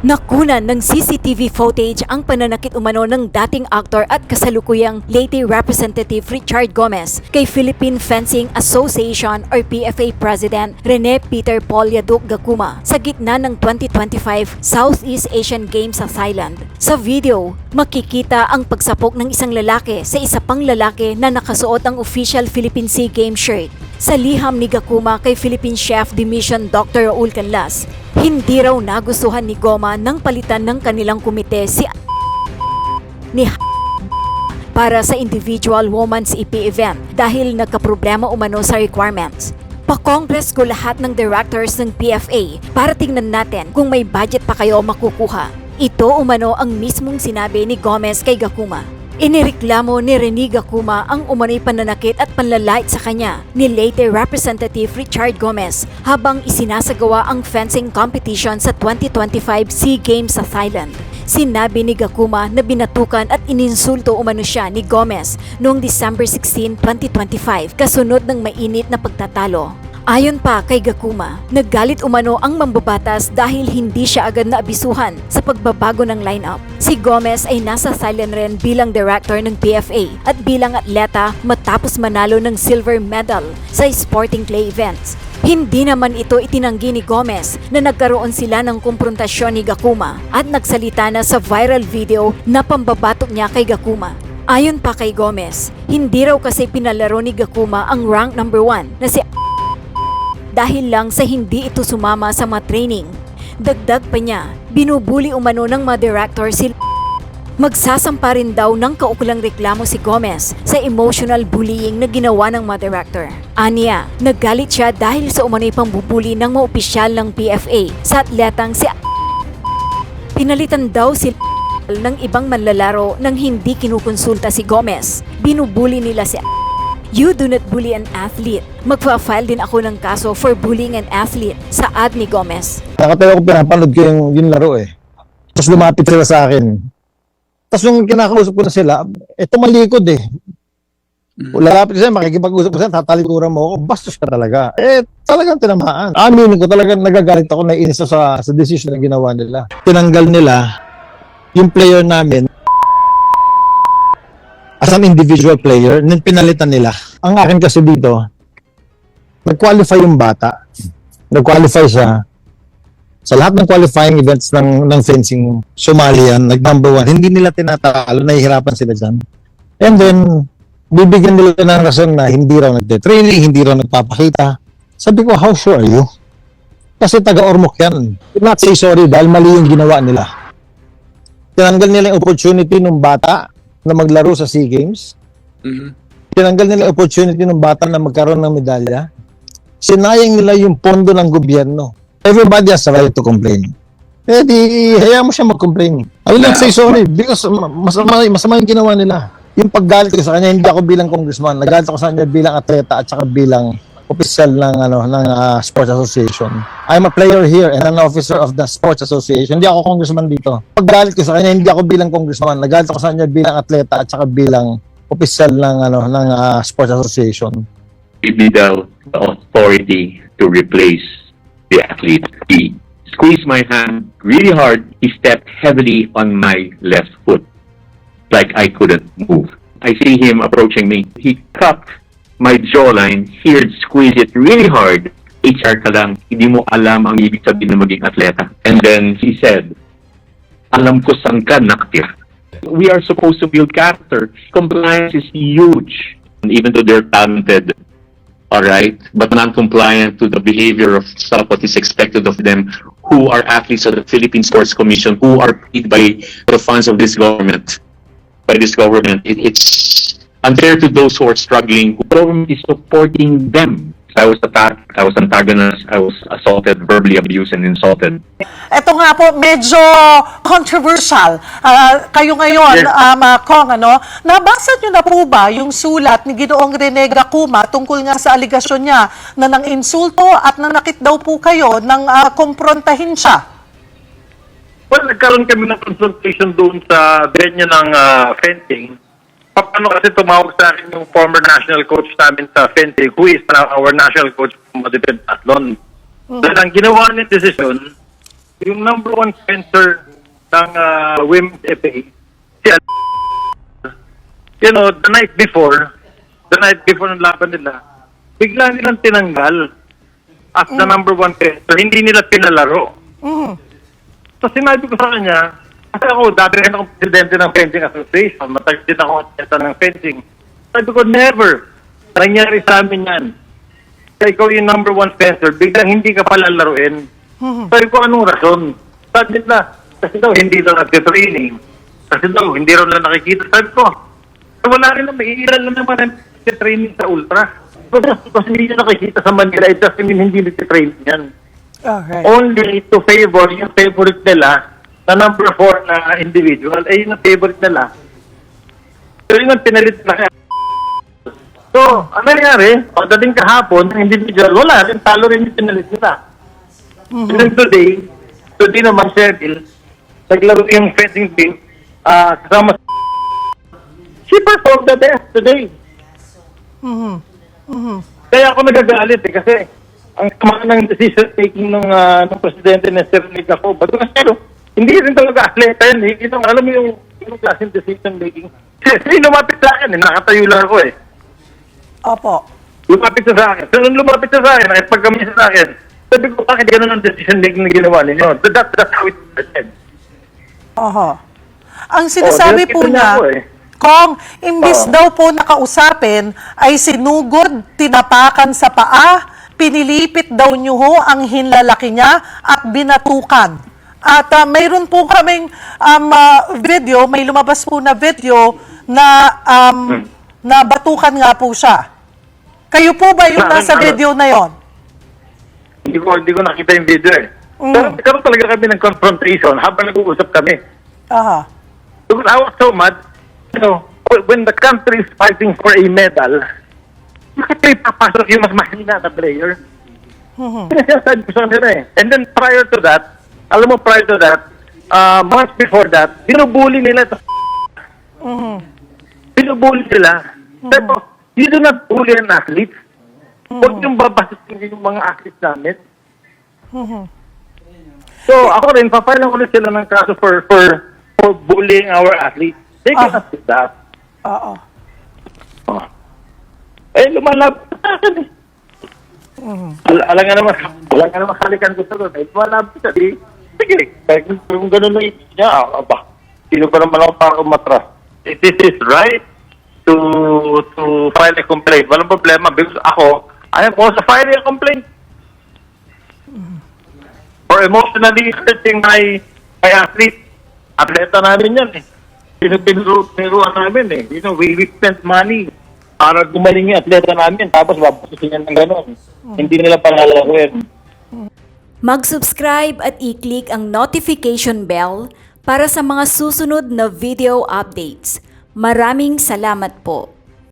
Nakunan ng CCTV footage ang pananakit umano ng dating aktor at kasalukuyang Leyte Representative Richard Gomez kay Philippine Fencing Association or PFA President Rene Peter Paul Yaduk Gacuma sa gitna ng 2025 Southeast Asian Games sa Thailand. Sa video, makikita ang pagsapok ng isang lalaki sa isa pang lalaki na nakasuot ang official Philippine SEA Games shirt. Sa liham ni Gacuma kay Philippine Chef de Mission Dr. Raul Canlas, hindi raw nagustuhan ni Goma nang palitan ng kanilang komite si ni para sa individual women's EP event dahil nagkaproblema umano sa requirements. Pa-congress ko lahat ng directors ng PFA para tingnan natin kung may budget pa kayo makukuha. Ito umano ang mismong sinabi ni Gomez kay Gacuma. Inireklamo ni Rene Gacuma ang umano'y pananakit at panlalait sa kanya ni Leyte Representative Richard Gomez habang isinasagawa ang fencing competition sa 2025 SEA Games sa Thailand. Sinabi ni Gacuma na binatukan at ininsulto umano siya ni Gomez noong December 16, 2025 kasunod ng mainit na pagtatalo. Ayon pa kay Gacuma, naggalit umano ang mambabatas dahil hindi siya agad naabisuhan sa pagbabago ng lineup. Si Gomez ay nasa Thailand rin bilang director ng PFA at bilang atleta matapos manalo ng silver medal sa sporting clay events. Hindi naman ito itinanggi ni Gomez na nagkaroon sila ng kumprontasyon ni Gacuma at nagsalita na sa viral video na pambabatok niya kay Gacuma. Ayon pa kay Gomez, hindi raw kasi pinalaro ni Gacuma ang rank number 1 na si dahil lang sa hindi ito sumama sa mga training. Dagdag pa niya, binubuli umano ng mga director si magsasampa rin daw ng kaukulang reklamo si Gomez sa emotional bullying na ginawa ng mga director. Aniya, naggalit siya dahil sa umano'y pambubuli ng mga opisyal ng PFA sa atletang si pinalitan daw si ng ibang manlalaro nang hindi kinukonsulta si Gomez. Binubuli nila si "You do not bully an athlete. Magpa-file din ako ng kaso for bullying an athlete," sa ad ni Gomez. Nakatayo ko, pinapanood ko yung laro eh. Tapos lumapit sila sa akin. Tapos nung kinakausap ko na sila, tumalikod eh. Lalapit sila, makikipag-usap ko sila, tatalikuran mo ako, bastos ka talaga. Talagang tinamaan. Aminin ko, talagang nagagalit ako, naiinis sa decision na ginawa nila. Tinanggal nila yung player namin as an individual player, then pinalitan nila. Ang akin kasi dito, nag-qualify yung bata. Nag-qualify siya. Sa lahat ng qualifying events ng fencing, sumali yan, nag-number 1. Hindi nila tinatalo, nahihirapan sila dyan. And then, bibigyan nila ng rason na hindi raw nagte-training, hindi raw nagpapakita. Sabi ko, how sure are you? Kasi taga-ormok yan. Do not say sorry dahil mali yung ginawa nila. Tinanggal nila yung opportunity ng bata na maglaro sa SEA Games. Tinanggal nila opportunity ng bata na magkaroon ng medalya. Sinayang nila yung pondo ng gobyerno. Everybody has a right to complain. Di hayaan mo siya mag-complain. I will not say sorry because masama yung ginawa nila. Yung paggalit ko sa kanya, hindi ako bilang congressman. Nagalit ako sa kanya bilang atleta at saka bilang opisyal ng sports association. I'm a player here and an officer of the sports association. Hindi ako congressman dito. Paggalit ko sa kanya, hindi ako bilang congressman. Nagalit ako sa kanya bilang atleta at saka bilang opisyal ng sports association. Give me the authority to replace the athlete. He squeezed my hand really hard. He stepped heavily on my left foot, like I couldn't move. I see him approaching me. He cupped my jawline, here, squeeze it really hard. HR ka lang, hindi mo alam ang ibig sabihin na maging atleta. And then he said, "Alam ko saan ka nakatira." We are supposed to build character. Compliance is huge. And even though they're talented, alright, but non-compliant to the behavior of stuff what is expected of them, who are athletes of the Philippine Sports Commission, who are paid by the funds of this government. It's unfair to those who are struggling. The government is supporting them. I was attacked, I was antagonized, I was assaulted, verbally abused and insulted. Ito nga po, medyo controversial. Kayo ngayon, Kong, nabasa nyo na po ba yung sulat ni Ginoong Rene Gacuma tungkol nga sa aligasyon niya na nang insulto at nanakit daw po kayo nang kumprontahin siya? Well, nagkaroon kami ng consultation doon sa venue ng fencing. Paano kasi tumawag sa akin yung former national coach namin sa fencing, who is now our national coach from Madrid Athlon. Dahil ang ginawa niya decision, yung number one fencer ng Women's FA, si the night before ng laban nila, bigla nilang tinanggal as the number one fencer. Hindi nila pinalaro. So sinabi ko sa kanya, kasi ako, dati rin akong presidente ng Fencing Association, matagal din ako atleta ng fencing. Sabi ko, never. Nangyari sa amin yan. Kaya ikaw yung number one fencer, biglang hindi ka pala laruin. Sabi ko, anong rason? Sabi nila, kasi daw hindi daw nagtitraining. Kasi daw, hindi raw na nakikita. Sabi ko, wala rin naman, iilan lang naman ang nagtitraining sa ultra. Kasi hindi nyo nakikita sa Manila, it doesn't mean hindi nagtitraining yan. Okay. Only to favor yung favorite nila na number 4 na individual, ay yun ang favorite nila. So yun ang pinalit na kaya. So, ano nangyari? Pagdating kahapon, ng individual, wala rin, talo rin yung pinalit nila. And then today naman, Cheryl, naglaro yung fencing team, kasama she performed the best today. Kaya ako nagagalit kasi ang sama ng decision taking ng presidente na Sir Nick ako. Ba't kasi hindi rin talaga atleta yan. Alam mo yung klaseng decision making. Kasi lumapit sa akin, nakatayo lang ako eh. Opo. Lumapit siya sa akin. So nung lumapit siya sa akin, nakipagkami siya sa akin, sabi ko, bakit gano'n ang decision making na ginawa ninyo? That's how it started. Oho. Ang sinasabi po nakita niya niya, ako eh. Kong, imbis daw po nakausapin, ay sinugod, tinapakan sa paa, pinilipit daw niyo ho ang hinlalaki niya at binatukan. At mayroon po kaming video, may lumabas po na video na na batukan nga po siya. Kayo po ba yung nasa video na yon? Hindi ko nakita yung video eh. Pero nagkaroon talaga kami ng confrontation habang nag-uusap kami. Aha. Because I was so mad, when the country is fighting for a medal, bakit kayo papasok yung mas mahina na player? Sinasabi ko sa kanila eh. And then prior to that, months before that, binubuli nila ito. Binubuli nila. Pero, you do not bully an athlete. Huwag yung babasitin yung mga athletes namin. So, ako rin, papailan ko rin sila ng kaso for bullying our athletes. They cannot do that. Oo. Lumalab sa akin eh. Alam nga naman halikan ko sa doon. Lumalab sa akin. Sige, kung gano'n lang niya, sino pa naman ako para umatras. It is right to file a complaint. Walang problema because ako, I am also filing a complaint. For emotionally hurting my athlete. Atleta namin yan eh. Pinuruan namin eh. We spent money para gumaling yung atleta namin. Tapos babasusin yan ng gano'n. Hindi nila palalakuin. Mag-subscribe at i-click ang notification bell para sa mga susunod na video updates. Maraming salamat po.